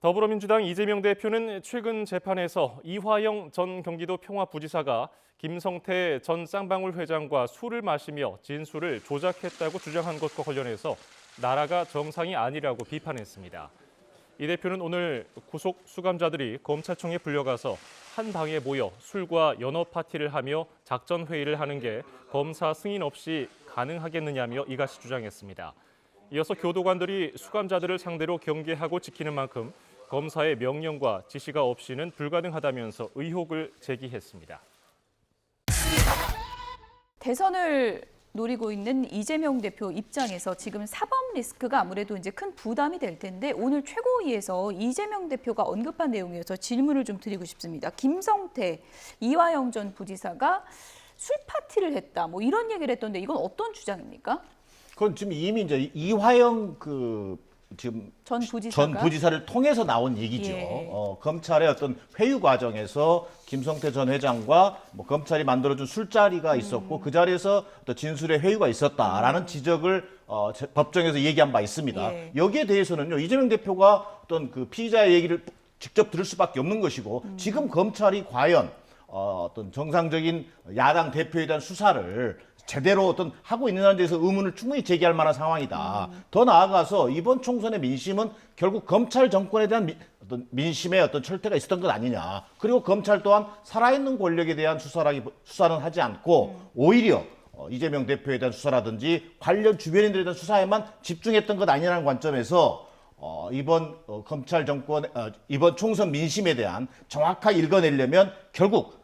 더불어민주당 이재명 대표는 최근 재판에서 이화영 전 경기도 평화부지사가 김성태 전 쌍방울 회장과 술을 마시며 진술을 조작했다고 주장한 것과 관련해서 나라가 정상이 아니라고 비판했습니다. 이 대표는 오늘 구속 수감자들이 검찰청에 불려가서 한 방에 모여 술과 연어 파티를 하며 작전 회의를 하는 게 검사 승인 없이 가능하겠느냐며 이같이 주장했습니다. 이어서 교도관들이 수감자들을 상대로 경계하고 지키는 만큼 검사의 명령과 지시가 없이는 불가능하다면서 의혹을 제기했습니다. 대선을 노리고 있는 이재명 대표 입장에서 지금 사법 리스크가 아무래도 이제 큰 부담이 될 텐데 오늘 최고위에서 이재명 대표가 언급한 내용이어서 질문을 좀 드리고 싶습니다. 김성태, 이화영 전 부지사가 술 파티를 했다, 뭐 이런 얘기를 했던데 이건 어떤 주장입니까? 그건 지금 이미 이제 이화영 지금 전 부지사가? 전 부지사를 통해서 나온 얘기죠. 예. 검찰의 어떤 회유 과정에서 김성태 전 회장과 뭐 검찰이 만들어준 술자리가 있었고 그 자리에서 어떤 진술의 회유가 있었다라는 지적을 법정에서 얘기한 바 있습니다. 예. 여기에 대해서는요, 이재명 대표가 어떤 그 피의자의 얘기를 직접 들을 수밖에 없는 것이고 지금 검찰이 과연 어떤 정상적인 야당 대표에 대한 수사를 제대로 어떤 하고 있느냐에 대해서 의문을 충분히 제기할 만한 상황이다. 더 나아가서 이번 총선의 민심은 결국 검찰 정권에 대한 어떤 민심의 어떤 철퇴가 있었던 것 아니냐. 그리고 검찰 또한 살아있는 권력에 대한 수사는 하지 않고 오히려 이재명 대표에 대한 수사라든지 관련 주변인들에 대한 수사에만 집중했던 것 아니냐는 관점에서 이번 검찰 정권 이번 총선 민심에 대한 정확하게 읽어내려면 결국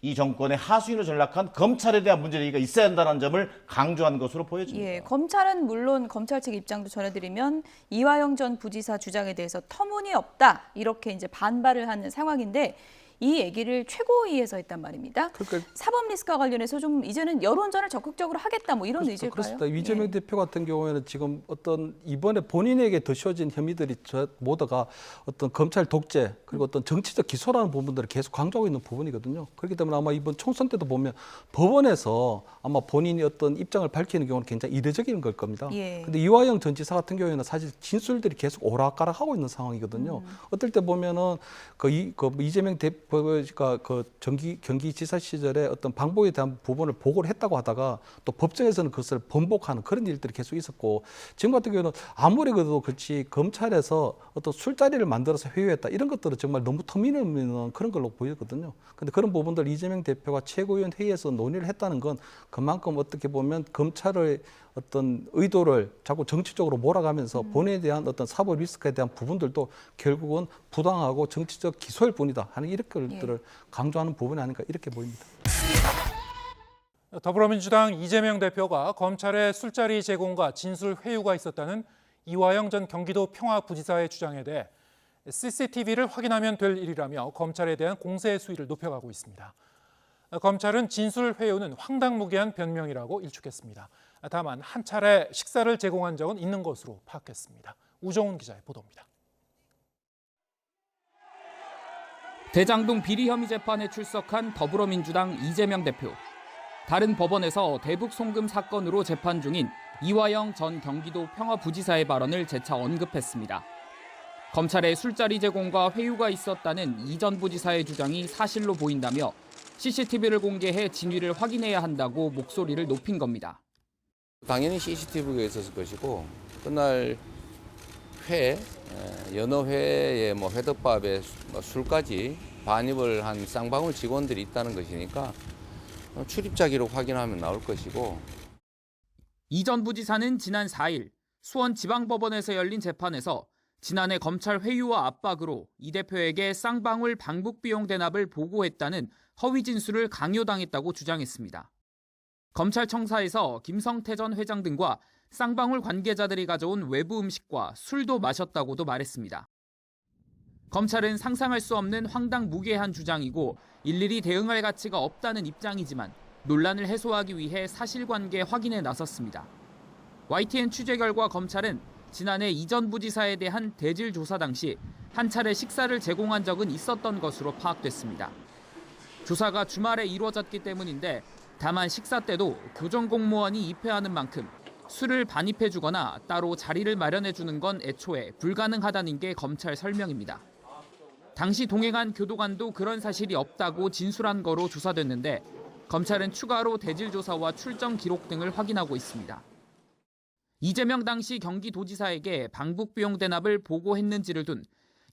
이 정권의 하수인으로 전락한 검찰에 대한 문제제기가 있어야 한다는 점을 강조한 것으로 보여집니다. 예, 검찰은 물론 검찰 측 입장도 전해드리면 이화영 전 부지사 주장에 대해서 터무니없다 이렇게 이제 반발을 하는 상황인데 이 얘기를 최고위에서 했단 말입니다. 그러니까 사법 리스크와 관련해서 좀 이제는 여론전을 적극적으로 하겠다 뭐 이런 의지일까요? 그렇습니다. 이재명 대표 같은 경우에는 지금 어떤 이번에 본인에게 드셔진 혐의들이 모두가 어떤 검찰 독재 그리고 어떤 정치적 기소라는 부분들을 계속 강조하고 있는 부분이거든요. 그렇기 때문에 아마 이번 총선 때도 보면 법원에서 아마 본인이 어떤 입장을 밝히는 경우는 굉장히 이례적인 걸 겁니다. 그런데 이화영 전 지사 같은 경우에는 사실 진술들이 계속 오락가락하고 있는 상황이거든요. 어떨 때 보면은 이재명 대표가 그 경기지사 시절에 어떤 방법에 대한 부분을 보고를 했다고 하다가 또 법정에서는 그것을 번복하는 그런 일들이 계속 있었고 지금 같은 경우는 아무리 그래도 그렇지 검찰에서 어떤 술자리를 만들어서 회유했다 이런 것들은 정말 너무 터미널없는 그런 걸로 보이거든요. 그런데 그런 부분들 이재명 대표가 최고위원 회의에서 논의를 했다는 건 그만큼 어떻게 보면 검찰의 어떤 의도를 자꾸 정치적으로 몰아가면서 본인에 대한 어떤 사법 리스크에 대한 부분들도 결국은 부당하고 정치적 기소일 뿐이다 하는 이렇게 것들을 강조하는 부분이 아닌가 이렇게 보입니다. 더불어민주당 이재명 대표가 검찰의 술자리 제공과 진술 회유가 있었다는 이화영 전 경기도 평화부지사의 주장에 대해 CCTV를 확인하면 될 일이라며 검찰에 대한 공세 수위를 높여가고 있습니다. 검찰은 진술 회유는 황당무계한 변명이라고 일축했습니다. 다만 한 차례 식사를 제공한 적은 있는 것으로 파악했습니다. 우정훈 기자의 보도입니다. 대장동 비리 혐의 재판에 출석한 더불어민주당 이재명 대표. 다른 법원에서 대북 송금 사건으로 재판 중인 이화영 전 경기도 평화부지사의 발언을 재차 언급했습니다. 검찰의 술자리 제공과 회유가 있었다는 이 전 부지사의 주장이 사실로 보인다며 CCTV를 공개해 진위를 확인해야 한다고 목소리를 높인 겁니다. 당연히 CCTV가 있었을 것이고 그날 연어회에 회덮밥에 술까지 반입을 한 쌍방울 직원들이 있다는 것이니까 출입자 기록 확인하면 나올 것이고. 이 전 부지사는 지난 4일 수원지방법원에서 열린 재판에서 지난해 검찰 회유와 압박으로 이 대표에게 쌍방울 방북 비용 대납을 보고했다는 허위 진술을 강요당했다고 주장했습니다. 검찰청사에서 김성태 전 회장 등과 쌍방울 관계자들이 가져온 외부 음식과 술도 마셨다고도 말했습니다. 검찰은 상상할 수 없는 황당무계한 주장이고 일일이 대응할 가치가 없다는 입장이지만 논란을 해소하기 위해 사실관계 확인에 나섰습니다. YTN 취재 결과 검찰은 지난해 이 전 부지사에 대한 대질 조사 당시 한 차례 식사를 제공한 적은 있었던 것으로 파악됐습니다. 조사가 주말에 이루어졌기 때문인데 다만 식사 때도 교정 공무원이 입회하는 만큼 술을 반입해주거나 따로 자리를 마련해주는 건 애초에 불가능하다는 게 검찰 설명입니다. 당시 동행한 교도관도 그런 사실이 없다고 진술한 거로 조사됐는데 검찰은 추가로 대질 조사와 출정 기록 등을 확인하고 있습니다. 이재명 당시 경기도지사에게 방북 비용 대납을 보고했는지를 둔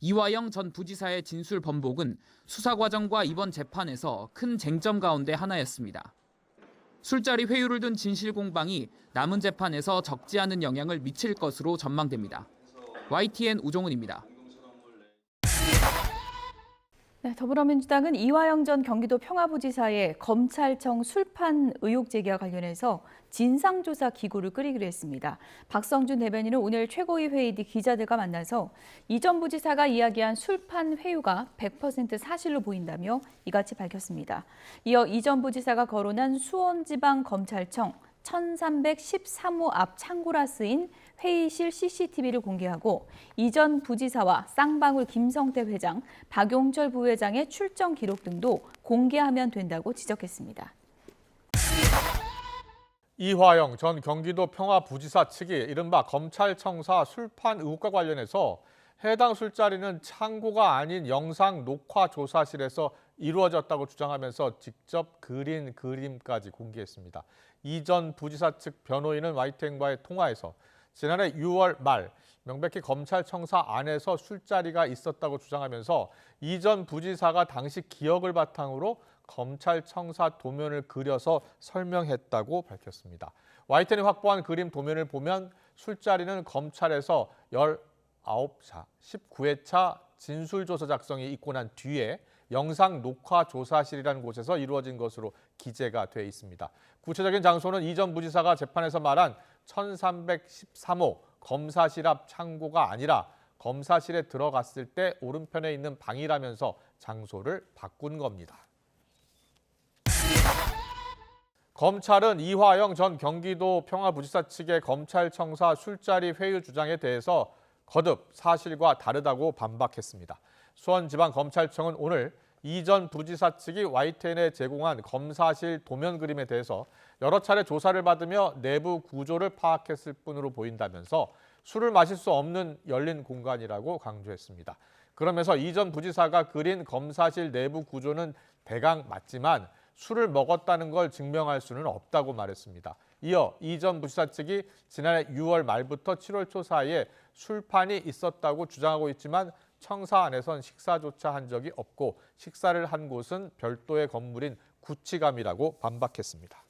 이화영 전 부지사의 진술 번복은 수사 과정과 이번 재판에서 큰 쟁점 가운데 하나였습니다. 술자리 회유를 둔 진실 공방이 남은 재판에서 적지 않은 영향을 미칠 것으로 전망됩니다. YTN 우종훈입니다. 네, 더불어민주당은 이화영 전 경기도 평화부지사의 검찰청 술판 의혹 제기와 관련해서 진상조사 기구를 꾸리기로 했습니다. 박성준 대변인은 오늘 최고위 회의 뒤 기자들과 만나서 이 전 부지사가 이야기한 술판 회유가 100% 사실로 보인다며 이같이 밝혔습니다. 이어 이 전 부지사가 거론한 수원지방검찰청 1313호 앞 창구라 쓰인 회의실 CCTV를 공개하고 이 전 부지사와 쌍방울 김성태 회장, 박용철 부회장의 출정 기록 등도 공개하면 된다고 지적했습니다. 이화영 전 경기도 평화부지사 측이 이른바 검찰청사 술판 의혹과 관련해서 해당 술자리는 창고가 아닌 영상 녹화 조사실에서 이루어졌다고 주장하면서 직접 그린 그림까지 공개했습니다. 이 전 부지사 측 변호인은 YTN과의 통화에서 지난해 6월 말 명백히 검찰청사 안에서 술자리가 있었다고 주장하면서 이 전 부지사가 당시 기억을 바탕으로 검찰청사 도면을 그려서 설명했다고 밝혔습니다. YTN이 확보한 그림 도면을 보면 술자리는 검찰에서 19차, 19회차 진술조서 작성이 있고 난 뒤에 영상 녹화 조사실이라는 곳에서 이루어진 것으로 기재가 돼 있습니다. 구체적인 장소는 이 전 부지사가 재판에서 말한 1313호 검사실 앞 창고가 아니라 검사실에 들어갔을 때 오른편에 있는 방이라면서 장소를 바꾼 겁니다. 검찰은 이화영 전 경기도 평화부지사 측의 검찰청사 술자리 회유 주장에 대해서 거듭 사실과 다르다고 반박했습니다. 수원지방검찰청은 오늘 이 전 부지사 측이 YTN에 제공한 검사실 도면 그림에 대해서 여러 차례 조사를 받으며 내부 구조를 파악했을 뿐으로 보인다면서 술을 마실 수 없는 열린 공간이라고 강조했습니다. 그러면서 이 전 부지사가 그린 검사실 내부 구조는 대강 맞지만 술을 먹었다는 걸 증명할 수는 없다고 말했습니다. 이어 이 전 부지사 측이 지난해 6월 말부터 7월 초 사이에 술판이 있었다고 주장하고 있지만 청사 안에선 식사조차 한 적이 없고 식사를 한 곳은 별도의 건물인 구치감이라고 반박했습니다.